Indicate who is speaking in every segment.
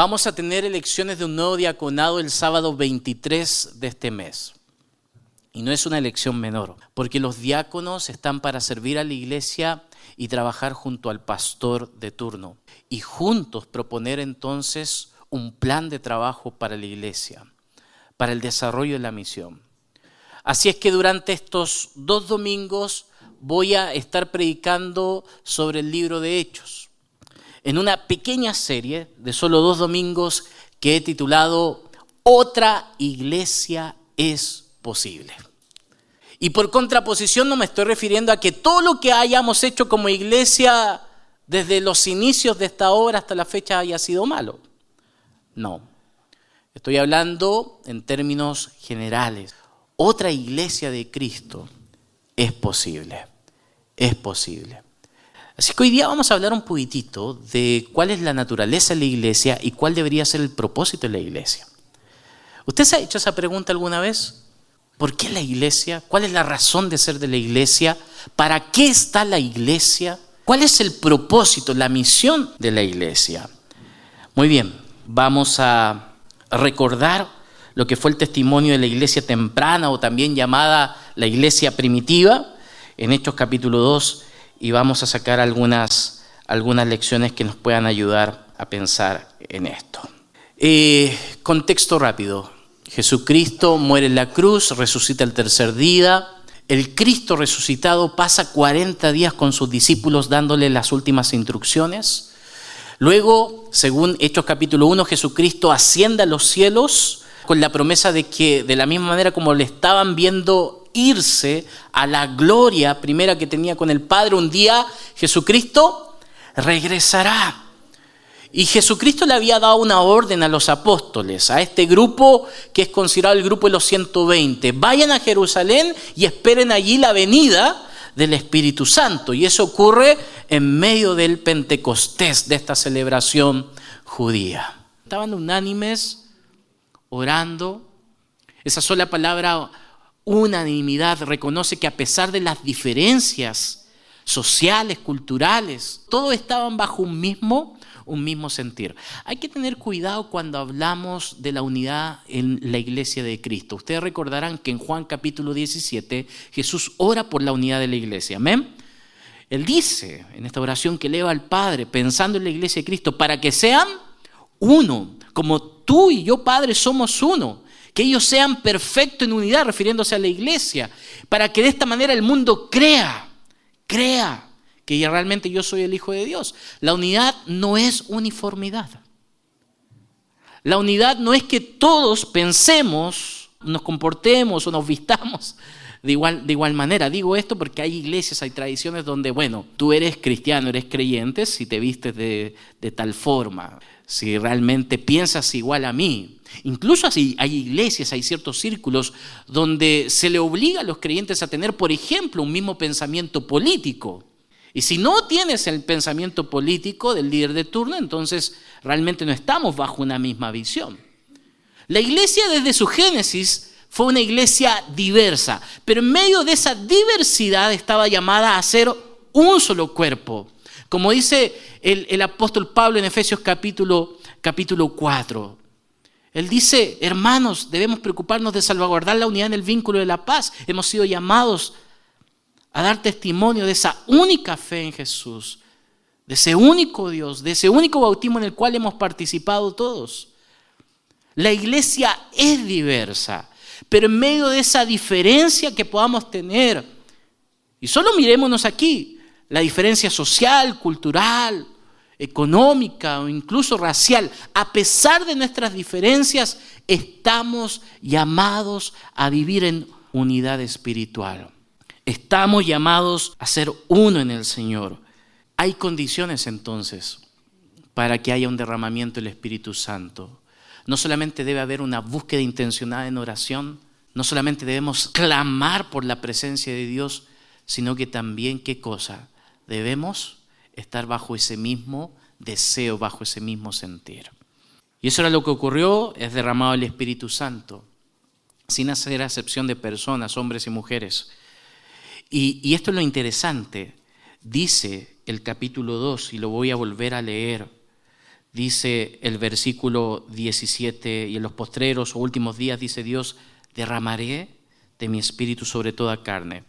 Speaker 1: Vamos a tener elecciones de un nuevo diaconado el sábado 23 de este mes. Y no es una elección menor, porque los diáconos están para servir a la iglesia y trabajar junto al pastor de turno. Y juntos proponer entonces un plan de trabajo para la iglesia, para el desarrollo de la misión. Así es que durante estos 2 domingos voy a estar predicando sobre el libro de Hechos, en una pequeña serie de solo 2 domingos que he titulado Otra iglesia es posible. Y por contraposición no me estoy refiriendo a que todo lo que hayamos hecho como iglesia desde los inicios de esta obra hasta la fecha haya sido malo. No, estoy hablando en términos generales. Otra iglesia de Cristo es posible, es posible. Así que hoy día vamos a hablar un poquitito de cuál es la naturaleza de la iglesia y cuál debería ser el propósito de la iglesia. ¿Usted se ha hecho esa pregunta alguna vez? ¿Por qué la iglesia? ¿Cuál es la razón de ser de la iglesia? ¿Para qué está la iglesia? ¿Cuál es el propósito, la misión de la iglesia? Muy bien, vamos a recordar lo que fue el testimonio de la iglesia temprana o también llamada la iglesia primitiva en Hechos capítulo 2 y vamos a sacar algunas lecciones que nos puedan ayudar a pensar en esto. Contexto rápido. Jesucristo muere en la cruz, resucita el tercer día. El Cristo resucitado pasa 40 días con sus discípulos dándole las últimas instrucciones. Luego, según Hechos capítulo 1, Jesucristo asciende a los cielos con la promesa de que de la misma manera como le estaban viendo irse a la gloria primera que tenía con el Padre, un día Jesucristo regresará. Y Jesucristo le había dado una orden a los apóstoles, a este grupo que es considerado el grupo de los 120. Vayan a Jerusalén y esperen allí la venida del Espíritu Santo. Y eso ocurre en medio del Pentecostés, de esta celebración judía. Estaban unánimes, orando. Esa sola palabra, unanimidad, reconoce que a pesar de las diferencias sociales, culturales, todos estaban bajo un mismo sentir. Hay que tener cuidado cuando hablamos de la unidad en la iglesia de Cristo. Ustedes recordarán que en Juan capítulo 17 Jesús ora por la unidad de la iglesia. Amén. Él dice en esta oración que eleva al Padre pensando en la iglesia de Cristo para que sean uno, como tú y yo, Padre, somos uno. Que ellos sean perfectos en unidad, refiriéndose a la iglesia, para que de esta manera el mundo crea que ya realmente yo soy el Hijo de Dios. La unidad no es uniformidad. La unidad no es que todos pensemos, nos comportemos o nos vistamos de igual manera. Digo esto porque hay iglesias, hay tradiciones donde, bueno, tú eres cristiano, eres creyente si te vistes de tal forma, si realmente piensas igual a mí. Incluso así hay iglesias, hay ciertos círculos donde se le obliga a los creyentes a tener, por ejemplo, un mismo pensamiento político. Y si no tienes el pensamiento político del líder de turno, entonces realmente no estamos bajo una misma visión. La iglesia desde su génesis fue una iglesia diversa, pero en medio de esa diversidad estaba llamada a ser un solo cuerpo. Como dice el apóstol Pablo en Efesios capítulo 4. Él dice, hermanos, debemos preocuparnos de salvaguardar la unidad en el vínculo de la paz. Hemos sido llamados a dar testimonio de esa única fe en Jesús, de ese único Dios, de ese único bautismo en el cual hemos participado todos. La iglesia es diversa, pero en medio de esa diferencia que podamos tener, y solo mirémonos aquí, la diferencia social, cultural, económica o incluso racial, a pesar de nuestras diferencias, estamos llamados a vivir en unidad espiritual. Estamos llamados a ser uno en el Señor. Hay condiciones entonces para que haya un derramamiento del Espíritu Santo. No solamente debe haber una búsqueda intencionada en oración, no solamente debemos clamar por la presencia de Dios, sino que también, ¿qué cosa? Debemos estar bajo ese mismo deseo, bajo ese mismo sentir. Y eso era lo que ocurrió, es derramado el Espíritu Santo, sin hacer acepción de personas, hombres y mujeres. Y esto es lo interesante, dice el capítulo 2, y lo voy a volver a leer, dice el versículo 17, y en los postreros o últimos días, dice Dios, derramaré de mi espíritu sobre toda carne.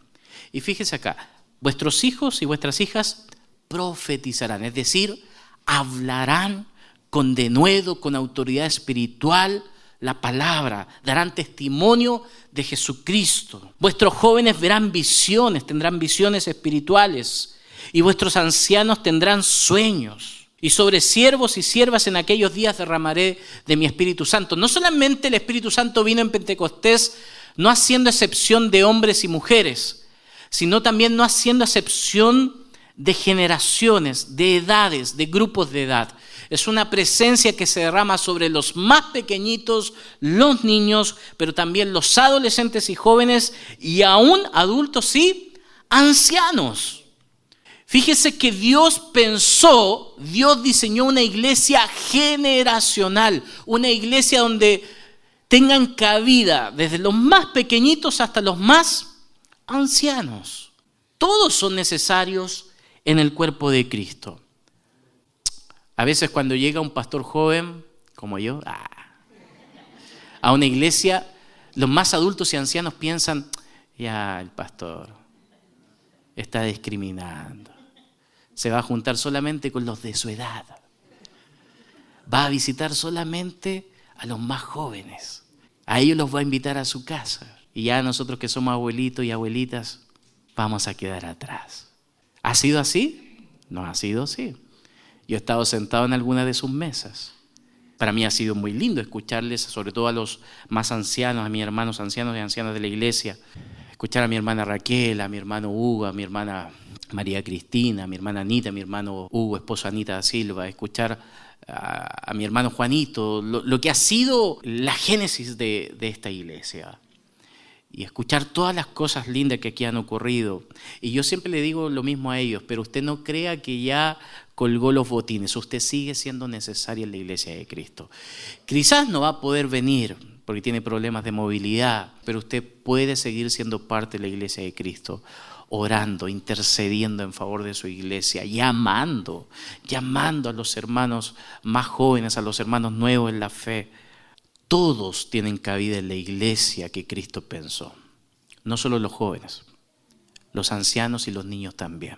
Speaker 1: Y fíjese acá, vuestros hijos y vuestras hijas profetizarán, es decir, hablarán con denuedo, con autoridad espiritual, la palabra, darán testimonio de Jesucristo. Vuestros jóvenes verán visiones, tendrán visiones espirituales, y vuestros ancianos tendrán sueños. Y sobre siervos y siervas en aquellos días derramaré de mi Espíritu Santo. No solamente el Espíritu Santo vino en Pentecostés, no haciendo excepción de hombres y mujeres, sino también no haciendo excepción de generaciones, de edades, de grupos de edad. Es una presencia que se derrama sobre los más pequeñitos, los niños, pero también los adolescentes y jóvenes, y aún adultos y ancianos. Fíjese que Dios diseñó una iglesia generacional, una iglesia donde tengan cabida desde los más pequeñitos hasta los más ancianos. Todos son necesarios en el cuerpo de Cristo. A veces cuando llega un pastor joven, como yo, a una iglesia, los más adultos y ancianos piensan, ya el pastor está discriminando. Se va a juntar solamente con los de su edad. Va a visitar solamente a los más jóvenes. A ellos los va a invitar a su casa. Y ya nosotros que somos abuelitos y abuelitas, vamos a quedar atrás. ¿Ha sido así? No ha sido así. Yo he estado sentado en alguna de sus mesas. Para mí ha sido muy lindo escucharles, sobre todo a los más ancianos, a mis hermanos ancianos y ancianas de la iglesia. Escuchar a mi hermana Raquel, a mi hermano Hugo, a mi hermana María Cristina, a mi hermana Anita, a mi hermano Hugo, esposo Anita da Silva, escuchar a mi hermano Juanito, lo que ha sido la génesis de esta iglesia. Y escuchar todas las cosas lindas que aquí han ocurrido. Y yo siempre le digo lo mismo a ellos, pero usted no crea que ya colgó los botines, usted sigue siendo necesario en la iglesia de Cristo. Quizás no va a poder venir porque tiene problemas de movilidad, pero usted puede seguir siendo parte de la iglesia de Cristo, orando, intercediendo en favor de su iglesia, llamando a los hermanos más jóvenes, a los hermanos nuevos en la fe. Todos tienen cabida en la iglesia que Cristo pensó. No solo los jóvenes, los ancianos y los niños también.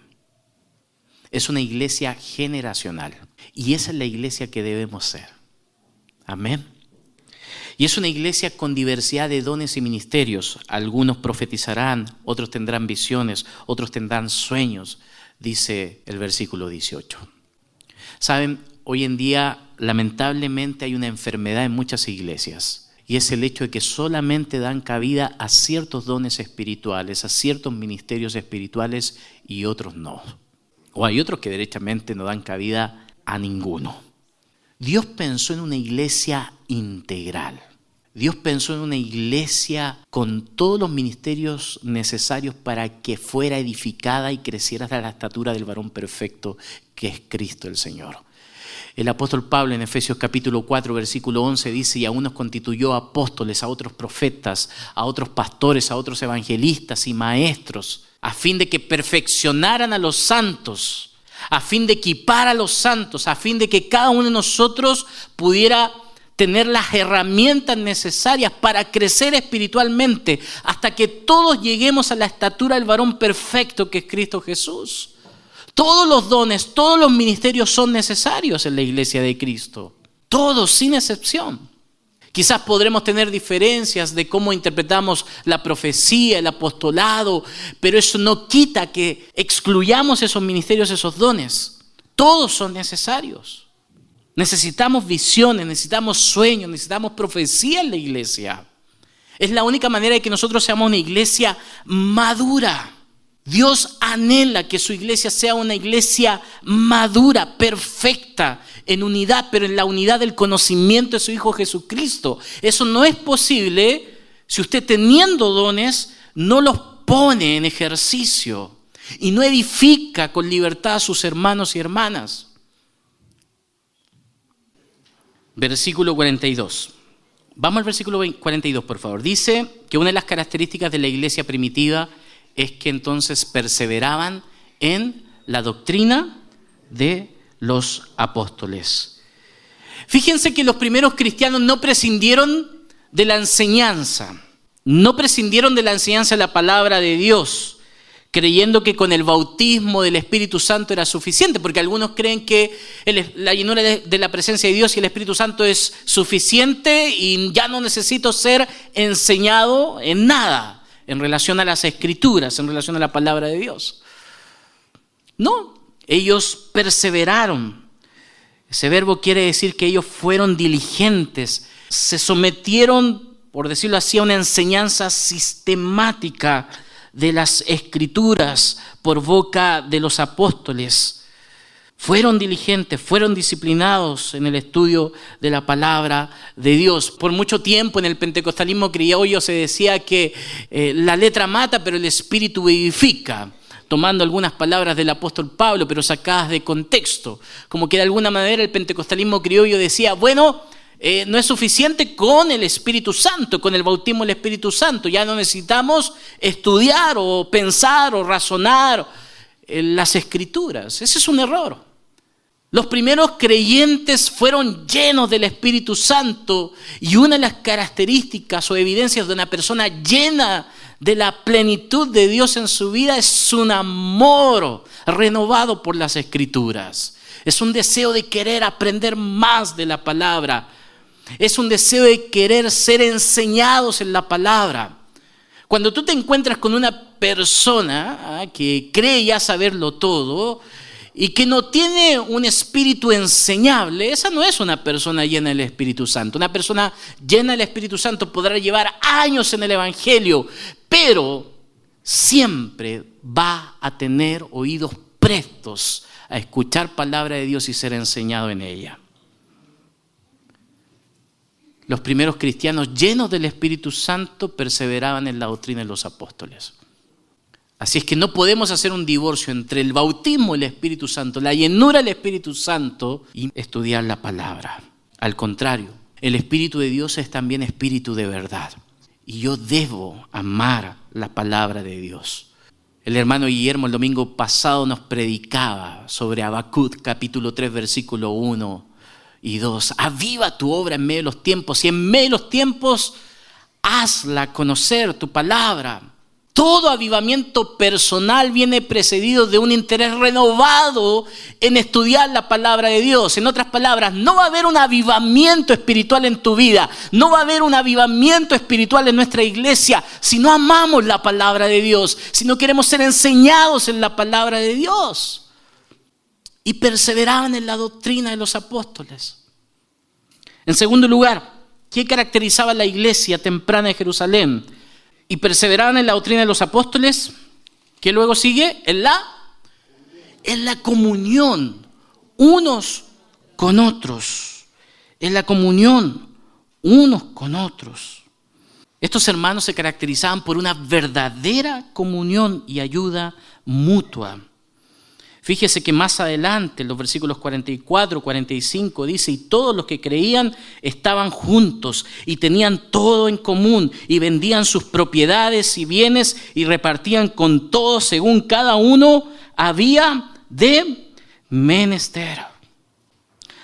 Speaker 1: Es una iglesia generacional y esa es la iglesia que debemos ser. Amén. Y es una iglesia con diversidad de dones y ministerios. Algunos profetizarán, otros tendrán visiones, otros tendrán sueños, dice el versículo 18. Saben, hoy en día lamentablemente hay una enfermedad en muchas iglesias y es el hecho de que solamente dan cabida a ciertos dones espirituales, a ciertos ministerios espirituales y otros no. O hay otros que derechamente no dan cabida a ninguno. Dios pensó en una iglesia integral. Dios pensó en una iglesia con todos los ministerios necesarios para que fuera edificada y creciera hasta la estatura del varón perfecto que es Cristo el Señor. El apóstol Pablo en Efesios capítulo 4, versículo 11 dice, y a unos constituyó apóstoles, a otros profetas, a otros pastores, a otros evangelistas y maestros, a fin de que perfeccionaran a los santos, a fin de equipar a los santos, a fin de que cada uno de nosotros pudiera tener las herramientas necesarias para crecer espiritualmente hasta que todos lleguemos a la estatura del varón perfecto que es Cristo Jesús. Todos los dones, todos los ministerios son necesarios en la iglesia de Cristo. Todos, sin excepción. Quizás podremos tener diferencias de cómo interpretamos la profecía, el apostolado, pero eso no quita que excluyamos esos ministerios, esos dones. Todos son necesarios. Necesitamos visiones, necesitamos sueños, necesitamos profecía en la iglesia. Es la única manera de que nosotros seamos una iglesia madura. Dios anhela que su iglesia sea una iglesia madura, perfecta, en unidad, pero en la unidad del conocimiento de su Hijo Jesucristo. Eso no es posible si usted teniendo dones no los pone en ejercicio y no edifica con libertad a sus hermanos y hermanas. Versículo 42. Vamos al versículo 42, por favor. Dice que una de las características de la iglesia primitiva es que entonces perseveraban en la doctrina de los apóstoles. Fíjense que los primeros cristianos no prescindieron de la enseñanza. No prescindieron de la enseñanza de la palabra de Dios, creyendo que con el bautismo del Espíritu Santo era suficiente, porque algunos creen que la llenura de la presencia de Dios y el Espíritu Santo es suficiente y ya no necesito ser enseñado en nada en relación a las Escrituras, en relación a la palabra de Dios. No, ellos perseveraron. Ese verbo quiere decir que ellos fueron diligentes, se sometieron, por decirlo así, a una enseñanza sistemática de las Escrituras por boca de los apóstoles. Fueron diligentes, fueron disciplinados en el estudio de la palabra de Dios. Por mucho tiempo en el pentecostalismo criollo se decía que la letra mata, pero el espíritu vivifica, tomando algunas palabras del apóstol Pablo, pero sacadas de contexto. Como que de alguna manera el pentecostalismo criollo decía, bueno, no es suficiente con el Espíritu Santo, con el bautismo del Espíritu Santo. Ya no necesitamos estudiar o pensar o razonar en las Escrituras. Ese es un error. Los primeros creyentes fueron llenos del Espíritu Santo y una de las características o evidencias de una persona llena de la plenitud de Dios en su vida es un amor renovado por las Escrituras. Es un deseo de querer aprender más de la palabra. Es un deseo de querer ser enseñados en la palabra. Cuando tú te encuentras con una persona que cree ya saberlo todo y que no tiene un espíritu enseñable, esa no es una persona llena del Espíritu Santo. Una persona llena del Espíritu Santo podrá llevar años en el Evangelio, pero siempre va a tener oídos prestos a escuchar palabra de Dios y ser enseñado en ella. Los primeros cristianos llenos del Espíritu Santo perseveraban en la doctrina de los apóstoles. Así es que no podemos hacer un divorcio entre el bautismo del Espíritu Santo, la llenura del Espíritu Santo y estudiar la palabra. Al contrario, el Espíritu de Dios es también espíritu de verdad. Y yo debo amar la palabra de Dios. El hermano Guillermo el domingo pasado nos predicaba sobre Habacuc, capítulo 3, versículo 1 y 2. Aviva tu obra en medio de los tiempos y en medio de los tiempos hazla conocer tu palabra. Todo avivamiento personal viene precedido de un interés renovado en estudiar la palabra de Dios. En otras palabras, no va a haber un avivamiento espiritual en tu vida, no va a haber un avivamiento espiritual en nuestra iglesia si no amamos la palabra de Dios, si no queremos ser enseñados en la palabra de Dios. Y perseveraban en la doctrina de los apóstoles. En segundo lugar, ¿qué caracterizaba la iglesia temprana de Jerusalén? Y perseveraban en la doctrina de los apóstoles. ¿Qué luego sigue? En la comunión unos con otros. En la comunión unos con otros. Estos hermanos se caracterizaban por una verdadera comunión y ayuda mutua. Fíjese que más adelante, en los versículos 44, 45, dice, y todos los que creían estaban juntos y tenían todo en común y vendían sus propiedades y bienes y repartían con todos según cada uno había de menester.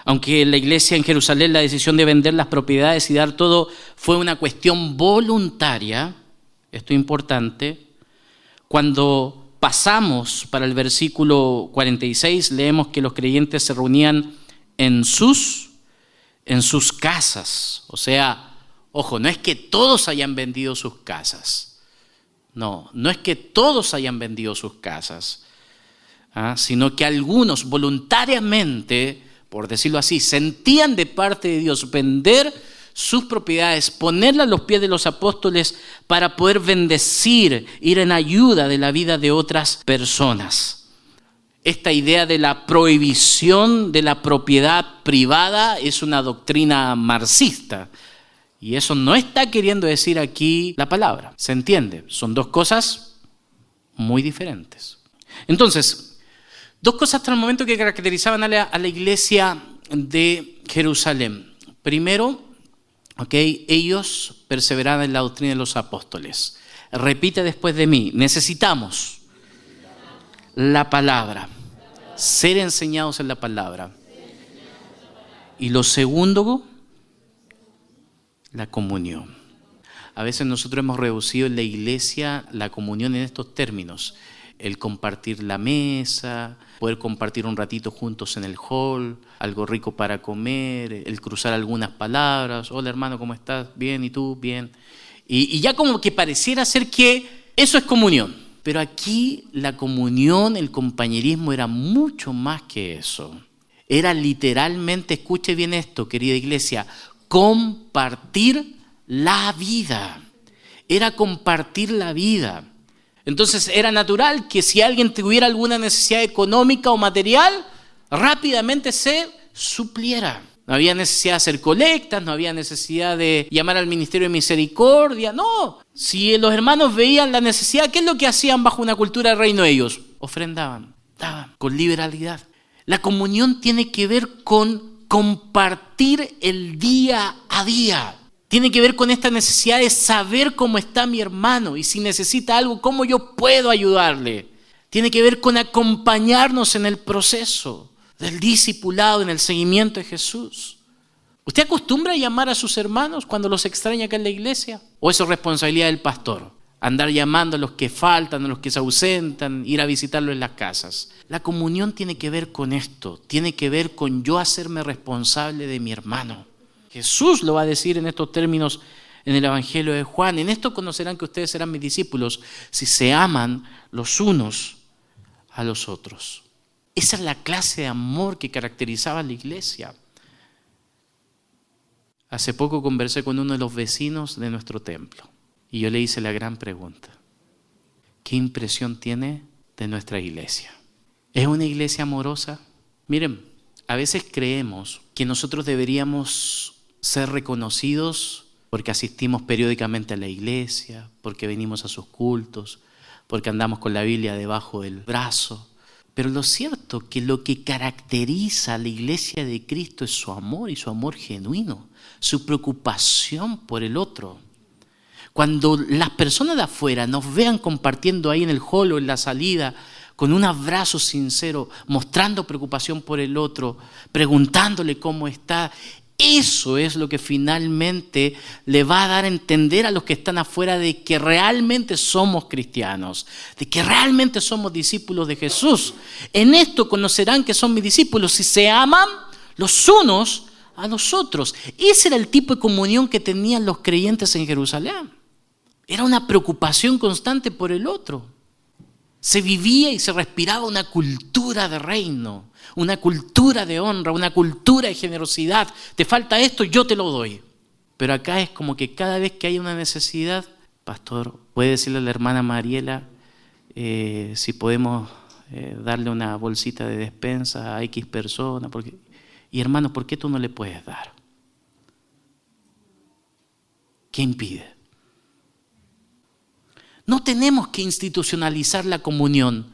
Speaker 1: Aunque en la iglesia en Jerusalén la decisión de vender las propiedades y dar todo fue una cuestión voluntaria, esto es importante, cuando pasamos para el versículo 46, leemos que los creyentes se reunían en sus casas. O sea, ojo, no es que todos hayan vendido sus casas. No es que todos hayan vendido sus casas, sino que algunos voluntariamente, por decirlo así, sentían de parte de Dios vender sus propiedades, ponerlas a los pies de los apóstoles para poder bendecir, ir en ayuda de la vida de otras personas. Esta idea de la prohibición de la propiedad privada es una doctrina marxista. Y eso no está queriendo decir aquí la palabra. ¿Se entiende? Son dos cosas muy diferentes. Entonces, dos cosas hasta el momento que caracterizaban a la iglesia de Jerusalén. Primero, ellos perseveraban en la doctrina de los apóstoles. Repite después de mí, necesitamos la palabra, ser enseñados en la palabra. Y lo segundo, la comunión. A veces nosotros hemos reducido en la iglesia la comunión en estos términos. El compartir la mesa, poder compartir un ratito juntos en el hall, algo rico para comer, el cruzar algunas palabras. Hola hermano, ¿cómo estás? Bien, ¿y tú? Bien. Y ya como que pareciera ser que eso es comunión. Pero aquí la comunión, el compañerismo era mucho más que eso. Era literalmente, escuche bien esto, querida iglesia, compartir la vida. Era compartir la vida. Entonces era natural que si alguien tuviera alguna necesidad económica o material, rápidamente se supliera. No había necesidad de hacer colectas, no había necesidad de llamar al Ministerio de Misericordia, no. Si los hermanos veían la necesidad, ¿qué es lo que hacían bajo una cultura del reino ellos? Ofrendaban, daban, con liberalidad. La comunión tiene que ver con compartir el día a día. Tiene que ver con esta necesidad de saber cómo está mi hermano y si necesita algo, cómo yo puedo ayudarle. Tiene que ver con acompañarnos en el proceso del discipulado, en el seguimiento de Jesús. ¿Usted acostumbra a llamar a sus hermanos cuando los extraña acá en la iglesia? ¿O eso es responsabilidad del pastor? Andar llamando a los que faltan, a los que se ausentan, ir a visitarlos en las casas. La comunión tiene que ver con esto, tiene que ver con yo hacerme responsable de mi hermano. Jesús lo va a decir en estos términos en el Evangelio de Juan. En esto conocerán que ustedes serán mis discípulos si se aman los unos a los otros. Esa es la clase de amor que caracterizaba a la iglesia. Hace poco conversé con uno de los vecinos de nuestro templo y yo le hice la gran pregunta. ¿Qué impresión tiene de nuestra iglesia? ¿Es una iglesia amorosa? Miren, a veces creemos que nosotros deberíamos ser reconocidos porque asistimos periódicamente a la iglesia, porque venimos a sus cultos, porque andamos con la Biblia debajo del brazo. Pero lo cierto es que lo que caracteriza a la iglesia de Cristo es su amor y su amor genuino, su preocupación por el otro. Cuando las personas de afuera nos vean compartiendo ahí en el hall o en la salida, con un abrazo sincero, mostrando preocupación por el otro, preguntándole cómo está, eso es lo que finalmente le va a dar a entender a los que están afuera de que realmente somos cristianos, de que realmente somos discípulos de Jesús. En esto conocerán que son mis discípulos si se aman los unos a los otros. Ese era el tipo de comunión que tenían los creyentes en Jerusalén. Era una preocupación constante por el otro. Se vivía y se respiraba una cultura de reino, una cultura de honra, una cultura de generosidad. Te falta esto, yo te lo doy. Pero acá es como que cada vez que hay una necesidad, pastor, puede decirle a la hermana Mariela si podemos darle una bolsita de despensa a X persona. Y hermano, ¿por qué tú no le puedes dar? ¿Qué impide? No tenemos que institucionalizar la comunión.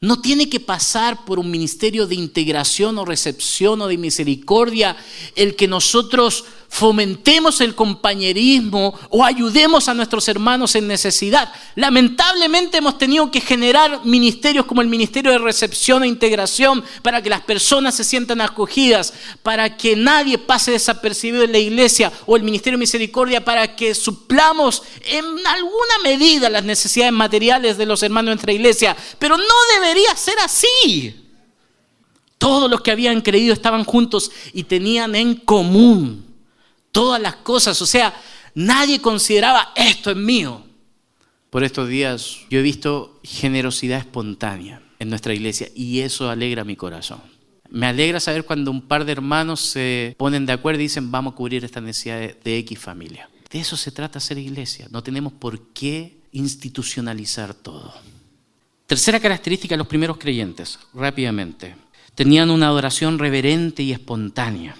Speaker 1: No tiene que pasar por un ministerio de integración o recepción o de misericordia el que nosotros fomentemos el compañerismo o ayudemos a nuestros hermanos en necesidad. Lamentablemente hemos tenido que generar ministerios como el ministerio de recepción e integración para que las personas se sientan acogidas, para que nadie pase desapercibido en la iglesia, o el ministerio de misericordia para que suplamos en alguna medida las necesidades materiales de los hermanos de nuestra iglesia. Pero no debería ser así. Todos los que habían creído estaban juntos y tenían en común todas las cosas, o sea, nadie consideraba esto es mío. Por estos días yo he visto generosidad espontánea en nuestra iglesia y eso alegra mi corazón. Me alegra saber cuando un par de hermanos se ponen de acuerdo y dicen vamos a cubrir esta necesidad de X familia. De eso se trata ser iglesia, no tenemos por qué institucionalizar todo. Tercera característica de los primeros creyentes, rápidamente. Tenían una adoración reverente y espontánea.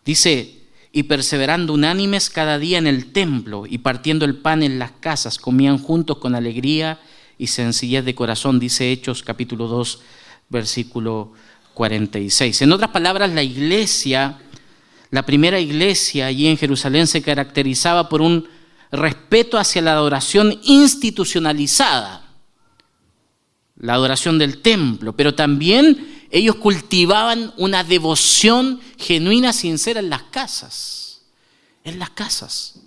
Speaker 1: Dice, y perseverando unánimes cada día en el templo y partiendo el pan en las casas, comían juntos con alegría y sencillez de corazón, dice Hechos capítulo 2, versículo 46. En otras palabras, la iglesia, la primera iglesia allí en Jerusalén se caracterizaba por un respeto hacia la adoración institucionalizada, la adoración del templo, pero también Ellos cultivaban una devoción genuina, sincera en las casas. En las casas.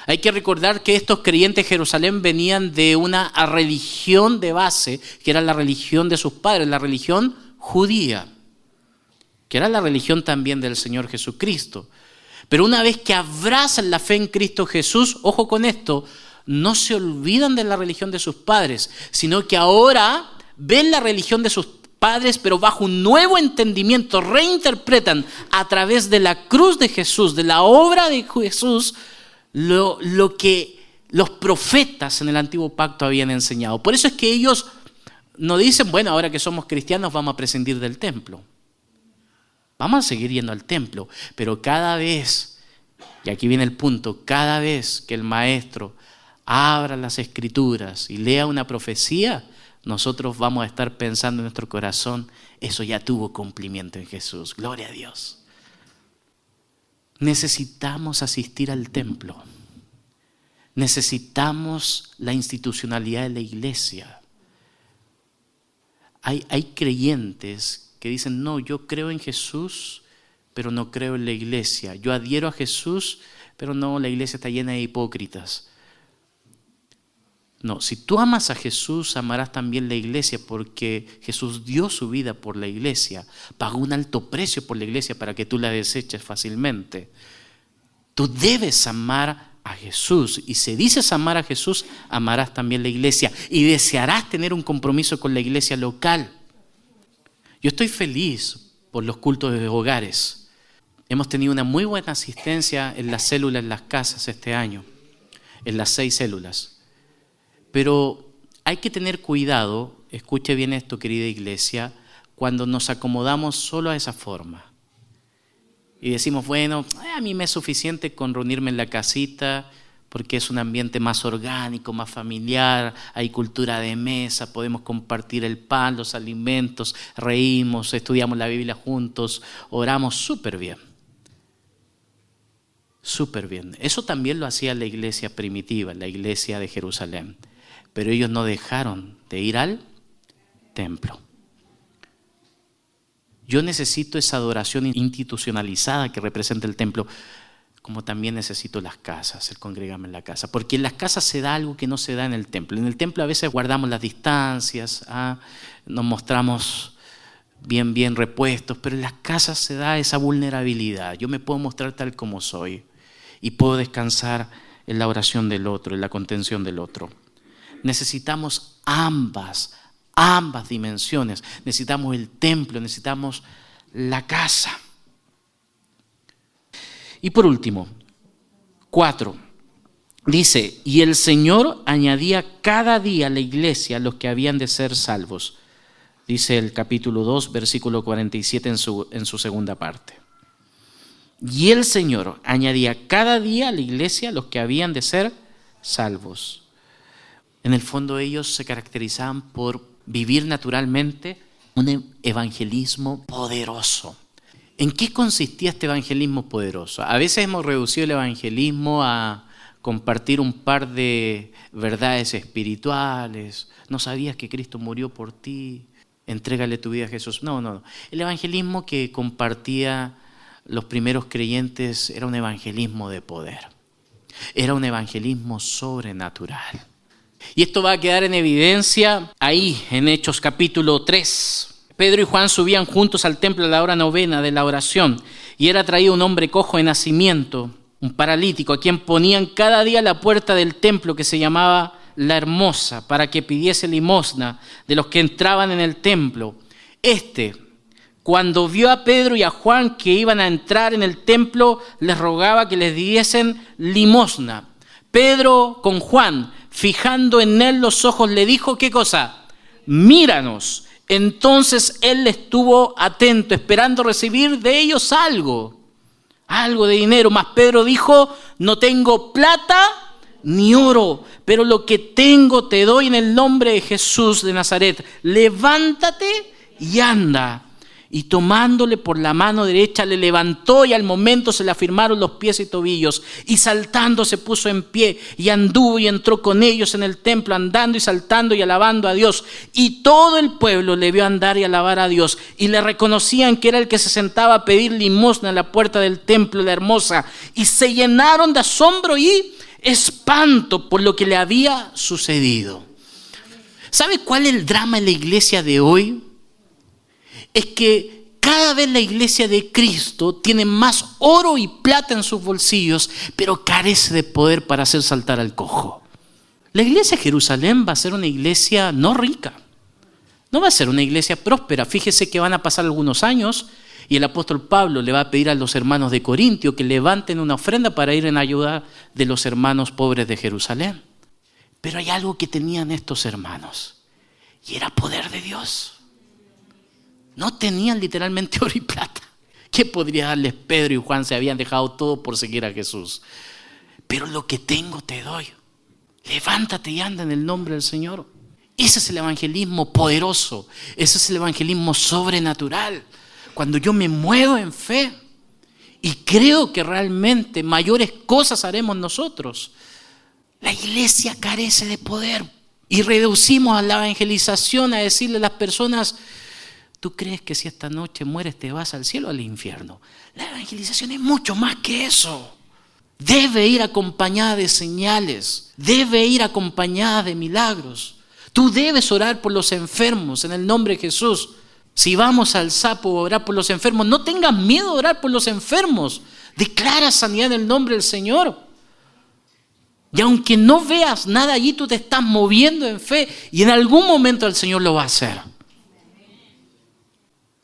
Speaker 1: Hay que recordar que estos creyentes de Jerusalén venían de una religión de base, que era la religión de sus padres, la religión judía, que era la religión también del Señor Jesucristo. Pero una vez que abrazan la fe en Cristo Jesús, ojo con esto, no se olvidan de la religión de sus padres, sino que ahora ven la religión de sus padres, pero bajo un nuevo entendimiento, reinterpretan a través de la cruz de Jesús, de la obra de Jesús, lo que los profetas en el antiguo pacto habían enseñado. Por eso es que ellos no dicen, bueno, ahora que somos cristianos vamos a prescindir del templo. Vamos a seguir yendo al templo, pero cada vez, y aquí viene el punto, cada vez que el maestro abra las escrituras y lea una profecía, nosotros vamos a estar pensando en nuestro corazón, eso ya tuvo cumplimiento en Jesús. Gloria a Dios. Necesitamos asistir al templo. Necesitamos la institucionalidad de la iglesia. Hay creyentes que dicen, no, yo creo en Jesús, pero no creo en la iglesia. Yo adhiero a Jesús, pero no, la iglesia está llena de hipócritas. No, si tú amas a Jesús, amarás también la iglesia, porque Jesús dio su vida por la iglesia, pagó un alto precio por la iglesia para que tú la deseches fácilmente. Tú debes amar a Jesús, y si dices amar a Jesús, amarás también la iglesia y desearás tener un compromiso con la iglesia local. Yo estoy feliz por los cultos de hogares. Hemos tenido una muy buena asistencia en las células, en las casas este año, en las 6 células. Pero hay que tener cuidado, escuche bien esto, querida iglesia, cuando nos acomodamos solo a esa forma. Y decimos, bueno, a mí me es suficiente con reunirme en la casita, porque es un ambiente más orgánico, más familiar, hay cultura de mesa, podemos compartir el pan, los alimentos, reímos, estudiamos la Biblia juntos, oramos súper bien. Súper bien. Eso también lo hacía la iglesia primitiva, la iglesia de Jerusalén. Pero ellos no dejaron de ir al templo. Yo necesito esa adoración institucionalizada que representa el templo, como también necesito las casas, el congregarme en la casa. Porque en las casas se da algo que no se da en el templo. En el templo a veces guardamos las distancias, nos mostramos bien repuestos, pero en las casas se da esa vulnerabilidad. Yo me puedo mostrar tal como soy y puedo descansar en la oración del otro, en la contención del otro. Necesitamos ambas dimensiones. Necesitamos el templo, necesitamos la casa. Y por último, 4, dice, y el Señor añadía cada día a la iglesia los que habían de ser salvos. Dice el capítulo 2, versículo 47 en su segunda parte. Y el Señor añadía cada día a la iglesia los que habían de ser salvos. En el fondo ellos se caracterizaban por vivir naturalmente un evangelismo poderoso. ¿En qué consistía este evangelismo poderoso? A veces hemos reducido el evangelismo a compartir un par de verdades espirituales. ¿No sabías que Cristo murió por ti? Entrégale tu vida a Jesús. No. El evangelismo que compartía los primeros creyentes era un evangelismo de poder. Era un evangelismo sobrenatural. Y esto va a quedar en evidencia ahí en Hechos capítulo 3. Pedro y Juan subían juntos al templo a la hora novena de la oración y era traído un hombre cojo de nacimiento, un paralítico, a quien ponían cada día a la puerta del templo que se llamaba La Hermosa, para que pidiese limosna de los que entraban en el templo. Cuando vio a Pedro y a Juan que iban a entrar en el templo, les rogaba que les diesen limosna. Pedro con Juan, fijando en él los ojos, le dijo, ¿qué cosa? Míranos. Entonces él estuvo atento, esperando recibir de ellos algo de dinero. Mas Pedro dijo, no tengo plata ni oro, pero lo que tengo te doy en el nombre de Jesús de Nazaret. Levántate y anda. y tomándole por la mano derecha le levantó y al momento se le afirmaron los pies y tobillos y saltando se puso en pie y anduvo y entró con ellos en el templo andando y saltando y alabando a Dios, y todo el pueblo le vio andar y alabar a Dios y le reconocían que era el que se sentaba a pedir limosna en la puerta del templo, la hermosa, y se llenaron de asombro y espanto por lo que le había sucedido. ¿Sabe cuál es el drama en la iglesia de hoy? Es que cada vez la iglesia de Cristo tiene más oro y plata en sus bolsillos, pero carece de poder para hacer saltar al cojo. La iglesia de Jerusalén va a ser una iglesia no rica, no va a ser una iglesia próspera. Fíjese que van a pasar algunos años y el apóstol Pablo le va a pedir a los hermanos de Corintio que levanten una ofrenda para ir en ayuda de los hermanos pobres de Jerusalén. Pero hay algo que tenían estos hermanos y era poder de Dios. No tenían literalmente oro y plata. ¿Qué podría darles Pedro y Juan? Se habían dejado todo por seguir a Jesús. Pero lo que tengo te doy. Levántate y anda en el nombre del Señor. Ese es el evangelismo poderoso. Ese es el evangelismo sobrenatural. Cuando yo me muevo en fe y creo que realmente mayores cosas haremos nosotros. La iglesia carece de poder y reducimos a la evangelización a decirle a las personas: ¿tú crees que si esta noche mueres te vas al cielo o al infierno? La evangelización es mucho más que eso. Debe ir acompañada de señales, debe ir acompañada de milagros. Tú debes orar por los enfermos en el nombre de Jesús. Si vamos al Sapo a orar por los enfermos, no tengas miedo de orar por los enfermos. Declara sanidad en el nombre del Señor. Y aunque no veas nada allí, tú te estás moviendo en fe y en algún momento el Señor lo va a hacer.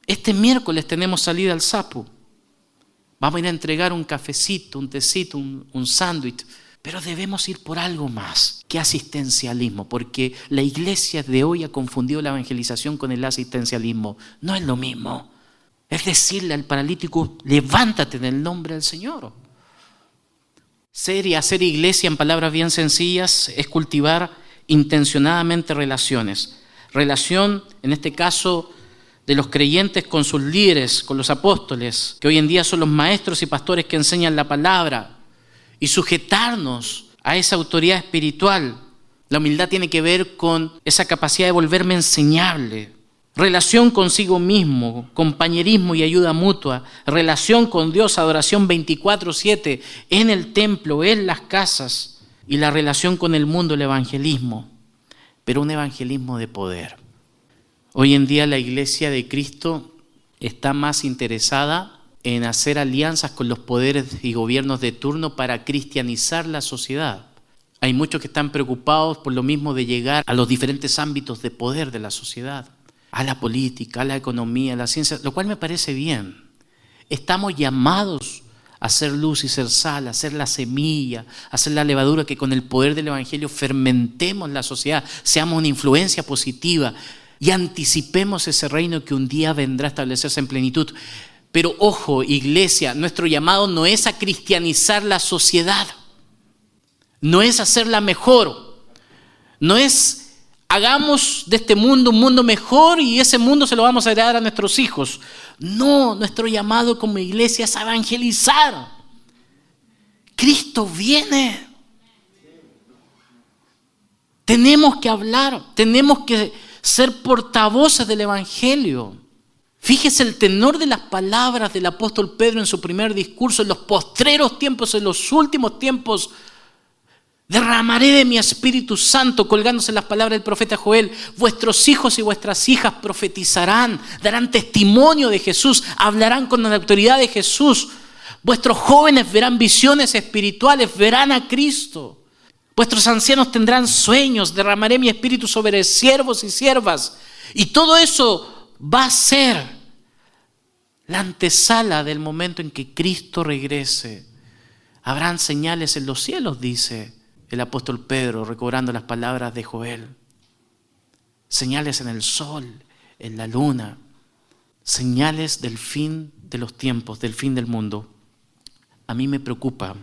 Speaker 1: Este miércoles tenemos salida al Sapo. Vamos a ir a entregar un cafecito, un tecito, un sándwich. Pero debemos ir por algo más que asistencialismo, porque la iglesia de hoy ha confundido la evangelización con el asistencialismo. No es lo mismo. Es decirle al paralítico: levántate en el nombre del Señor. Ser y hacer iglesia, en palabras bien sencillas, es cultivar intencionadamente relaciones. Relación, en este caso, de los creyentes con sus líderes, con los apóstoles, que hoy en día son los maestros y pastores que enseñan la palabra, y sujetarnos a esa autoridad espiritual. La humildad tiene que ver con esa capacidad de volverme enseñable. Relación consigo mismo, compañerismo y ayuda mutua, relación con Dios, adoración 24/7 en el templo, en las casas, y la relación con el mundo, el evangelismo, pero un evangelismo de poder. Hoy en día la iglesia de Cristo está más interesada en hacer alianzas con los poderes y gobiernos de turno para cristianizar la sociedad. Hay muchos que están preocupados por lo mismo de llegar a los diferentes ámbitos de poder de la sociedad, a la política, a la economía, a la ciencia, lo cual me parece bien. Estamos llamados a ser luz y ser sal, a ser la semilla, a ser la levadura que con el poder del evangelio fermentemos la sociedad, seamos una influencia positiva y anticipemos ese reino que un día vendrá a establecerse en plenitud. Pero ojo, iglesia, nuestro llamado no es a cristianizar la sociedad, no es hacerla mejor, no es hagamos de este mundo un mundo mejor y ese mundo se lo vamos a heredar a nuestros hijos. No, nuestro llamado como iglesia es evangelizar. Cristo viene. Tenemos que hablar, tenemos que ser portavoces del evangelio. Fíjese el tenor de las palabras del apóstol Pedro en su primer discurso: en los postreros tiempos, en los últimos tiempos, derramaré de mi Espíritu Santo, colgándose las palabras del profeta Joel. Vuestros hijos y vuestras hijas profetizarán, darán testimonio de Jesús, hablarán con la autoridad de Jesús. Vuestros jóvenes verán visiones espirituales, verán a Cristo. Vuestros ancianos tendrán sueños, derramaré mi Espíritu sobre siervos y siervas. Y todo eso va a ser la antesala del momento en que Cristo regrese. Habrán señales en los cielos, dice el apóstol Pedro, recobrando las palabras de Joel. Señales en el sol, en la luna, señales del fin de los tiempos, del fin del mundo. A mí me preocupa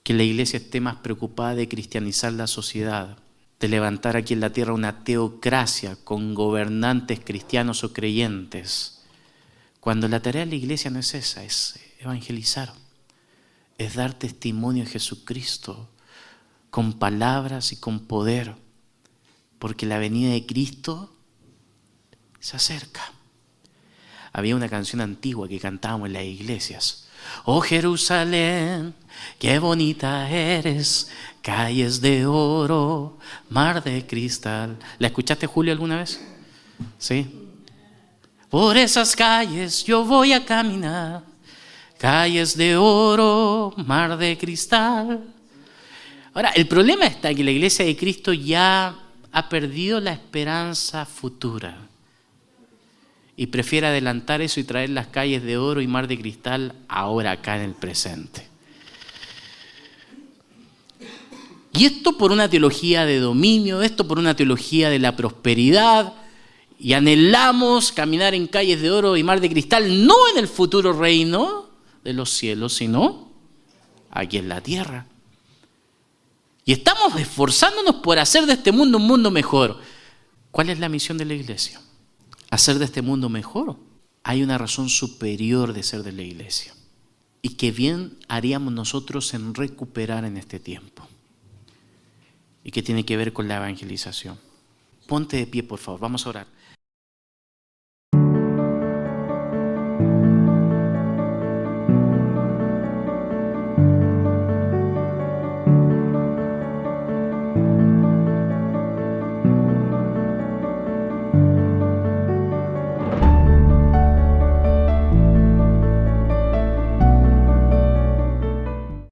Speaker 1: que la iglesia esté más preocupada de cristianizar la sociedad, de levantar aquí en la tierra una teocracia con gobernantes cristianos o creyentes, cuando la tarea de la iglesia no es esa, es evangelizar, es dar testimonio de Jesucristo con palabras y con poder, porque la venida de Cristo se acerca. Había una canción antigua que cantábamos en las iglesias. Oh Jerusalén, qué bonita eres, calles de oro, mar de cristal. ¿La escuchaste, Julio, alguna vez? Sí. Por esas calles yo voy a caminar, calles de oro, mar de cristal. Ahora, el problema está que la iglesia de Cristo ya ha perdido la esperanza futura y prefiere adelantar eso y traer las calles de oro y mar de cristal ahora, acá en el presente. Y esto por una teología de dominio, esto por una teología de la prosperidad, y anhelamos caminar en calles de oro y mar de cristal, no en el futuro reino de los cielos, sino aquí en la tierra. Y estamos esforzándonos por hacer de este mundo un mundo mejor. ¿Cuál es la misión de la iglesia? ¿Hacer de este mundo mejor? Hay una razón superior de ser de la iglesia. Y que bien haríamos nosotros en recuperar en este tiempo. Y que tiene que ver con la evangelización. Ponte de pie, por favor. Vamos a orar.